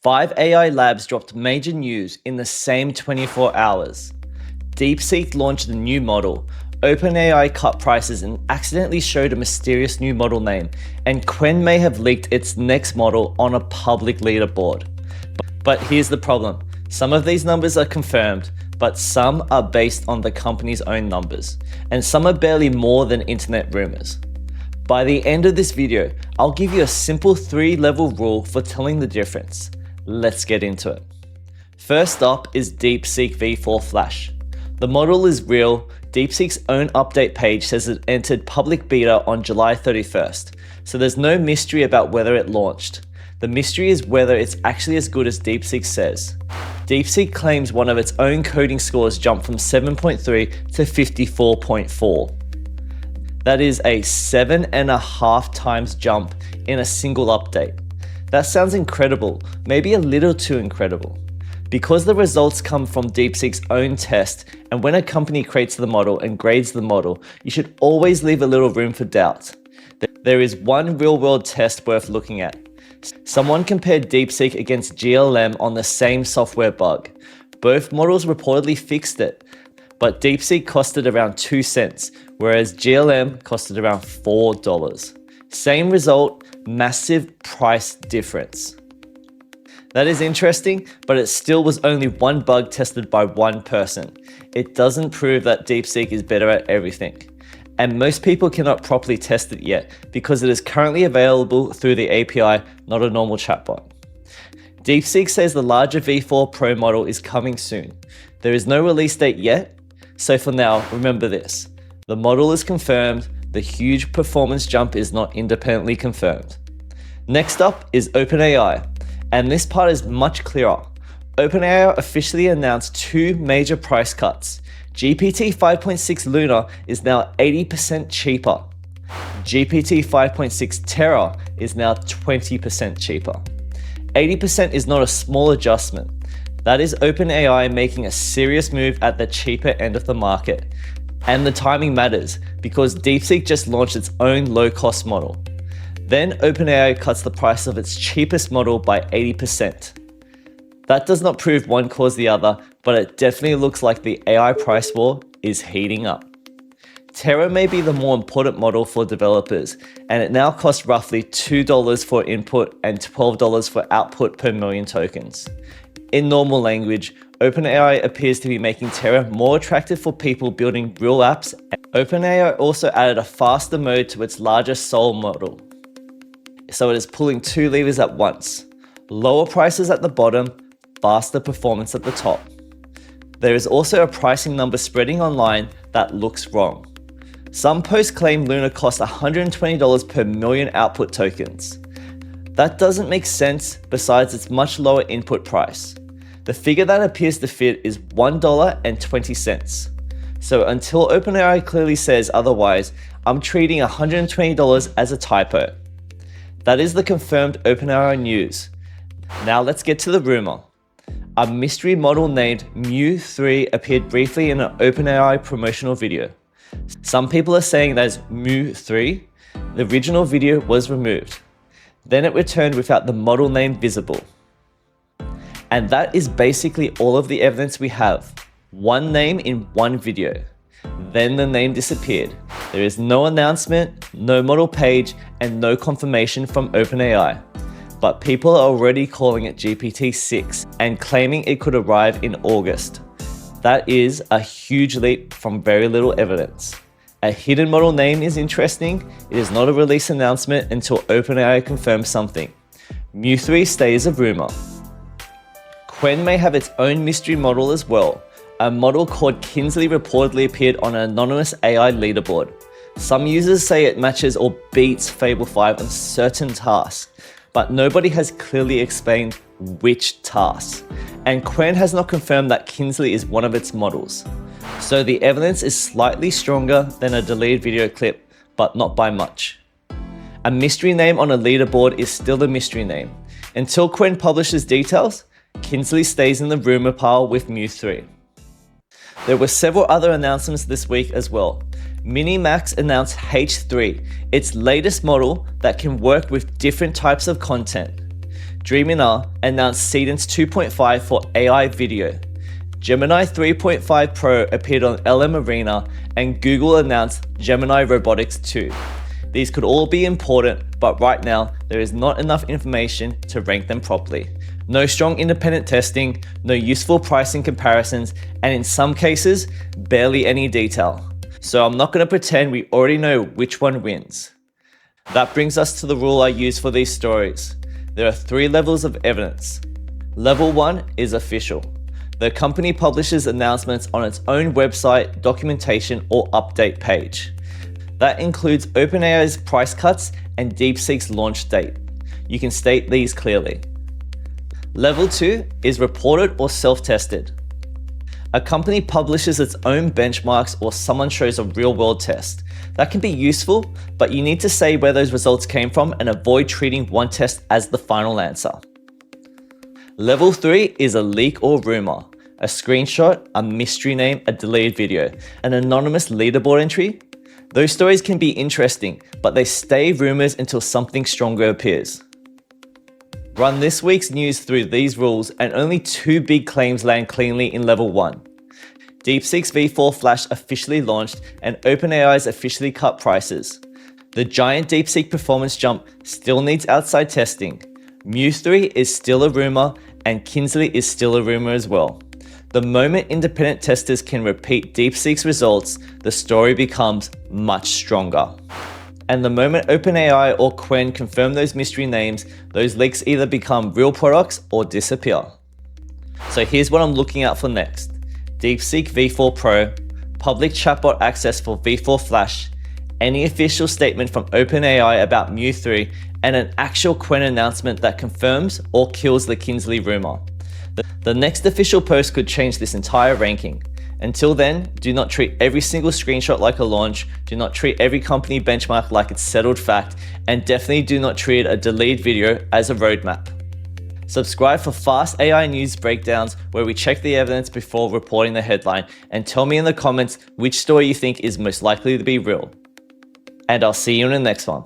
5 AI labs dropped major news in the same 24 hours. DeepSeek launched a new model, OpenAI cut prices and accidentally showed a mysterious new model name, and Qwen may have leaked its next model on a public leaderboard. But here's the problem. Some of these numbers are confirmed, but some are based on the company's own numbers, and some are barely more than internet rumors. By the end of this video, I'll give you a simple 3-level rule for telling the difference. Let's get into it. First up is DeepSeek V4 Flash. The model is real. DeepSeek's own update page says it entered public beta on July 31st, so there's no mystery about whether it launched. The mystery is whether it's actually as good as DeepSeek says. DeepSeek claims one of its own coding scores jumped from 7.3 to 54.4. That is a 7.5 times jump in a single update. That sounds incredible, maybe a little too incredible. Because the results come from DeepSeek's own test, and when a company creates the model and grades the model, you should always leave a little room for doubt. There is one real-world test worth looking at. Someone compared DeepSeek against GLM on the same software bug. Both models reportedly fixed it, but DeepSeek costed around 2 cents, whereas GLM costed around $4. Same result, massive price difference. That is interesting, but it still was only one bug tested by one person. It doesn't prove that DeepSeek is better at everything. And most people cannot properly test it yet because it is currently available through the API, not a normal chatbot. DeepSeek says the larger V4 Pro model is coming soon. There is no release date yet, so for now, remember this. The model is confirmed, the huge performance jump is not independently confirmed. Next up is OpenAI. And this part is much clearer. OpenAI officially announced 2 major price cuts. GPT 5.6 Luna is now 80% cheaper. GPT 5.6 Terra is now 20% cheaper. 80% is not a small adjustment. That is OpenAI making a serious move at the cheaper end of the market. And the timing matters because DeepSeek just launched its own low-cost model. Then OpenAI cuts the price of its cheapest model by 80%. That does not prove one caused the other, but it definitely looks like the AI price war is heating up. Terra may be the more important model for developers, and it now costs roughly $2 for input and $12 for output per million tokens. In normal language, OpenAI appears to be making Terra more attractive for people building real apps. OpenAI also added a faster mode to its larger Soul model. So it is pulling 2 levers at once. Lower prices at the bottom, faster performance at the top. There is also a pricing number spreading online that looks wrong. Some posts claim Luna costs $120 per million output tokens. That doesn't make sense besides its much lower input price. The figure that appears to fit is $1.20. So until OpenAI clearly says otherwise, I'm treating $120 as a typo. That is the confirmed OpenAI news. Now let's get to the rumor. A mystery model named mewthree appeared briefly in an OpenAI promotional video. Some people are saying that is mewthree. The original video was removed. Then it returned without the model name visible. And that is basically all of the evidence we have. One name in one video. Then the name disappeared. There is no announcement, no model page, and no confirmation from OpenAI. But people are already calling it GPT-6 and claiming it could arrive in August. That is a huge leap from very little evidence. A hidden model name is interesting. It is not a release announcement until OpenAI confirms something. mewthree stays a rumor. Qwen may have its own mystery model as well. A model called Kinsley reportedly appeared on an anonymous AI leaderboard. Some users say it matches or beats Fable 5 on certain tasks, but nobody has clearly explained which tasks. And Qwen has not confirmed that Kinsley is one of its models. So the evidence is slightly stronger than a deleted video clip, but not by much. A mystery name on a leaderboard is still a mystery name. Until Qwen publishes details, Kinsley stays in the rumor pile with mewthree. There were several other announcements this week as well. MiniMax announced H3, its latest model that can work with different types of content. Gemini announced Seedance 2.5 for AI video. Gemini 3.5 Pro appeared on LM Arena, and Google announced Gemini Robotics 2. These could all be important, but right now, there is not enough information to rank them properly. No strong independent testing, no useful pricing comparisons, and in some cases, barely any detail. So I'm not going to pretend we already know which one wins. That brings us to the rule I use for these stories. There are 3 levels of evidence. Level 1 is official. The company publishes announcements on its own website, documentation, or update page. That includes OpenAI's price cuts and DeepSeek's launch date. You can state these clearly. Level 2 is reported or self-tested. A company publishes its own benchmarks or someone shows a real-world test. That can be useful, but you need to say where those results came from and avoid treating one test as the final answer. Level 3 is a leak or rumor. A screenshot, a mystery name, a deleted video, an anonymous leaderboard entry. Those stories can be interesting, but they stay rumors until something stronger appears. Run this week's news through these rules and only 2 big claims land cleanly in level 1. DeepSeek's V4 Flash officially launched and OpenAI's officially cut prices. The giant DeepSeek performance jump still needs outside testing. mewthree is still a rumor and Kinsley is still a rumor as well. The moment independent testers can repeat DeepSeek's results, the story becomes much stronger. And the moment OpenAI or Qwen confirm those mystery names, those leaks either become real products or disappear. So here's what I'm looking out for next. DeepSeek V4 Pro, public chatbot access for V4 Flash, any official statement from OpenAI about mewthree, and an actual Qwen announcement that confirms or kills the Kinsley rumor. The next official post could change this entire ranking. Until then, do not treat every single screenshot like a launch, do not treat every company benchmark like it's settled fact, and definitely do not treat a deleted video as a roadmap. Subscribe for fast AI news breakdowns where we check the evidence before reporting the headline, and tell me in the comments which story you think is most likely to be real. And I'll see you in the next one.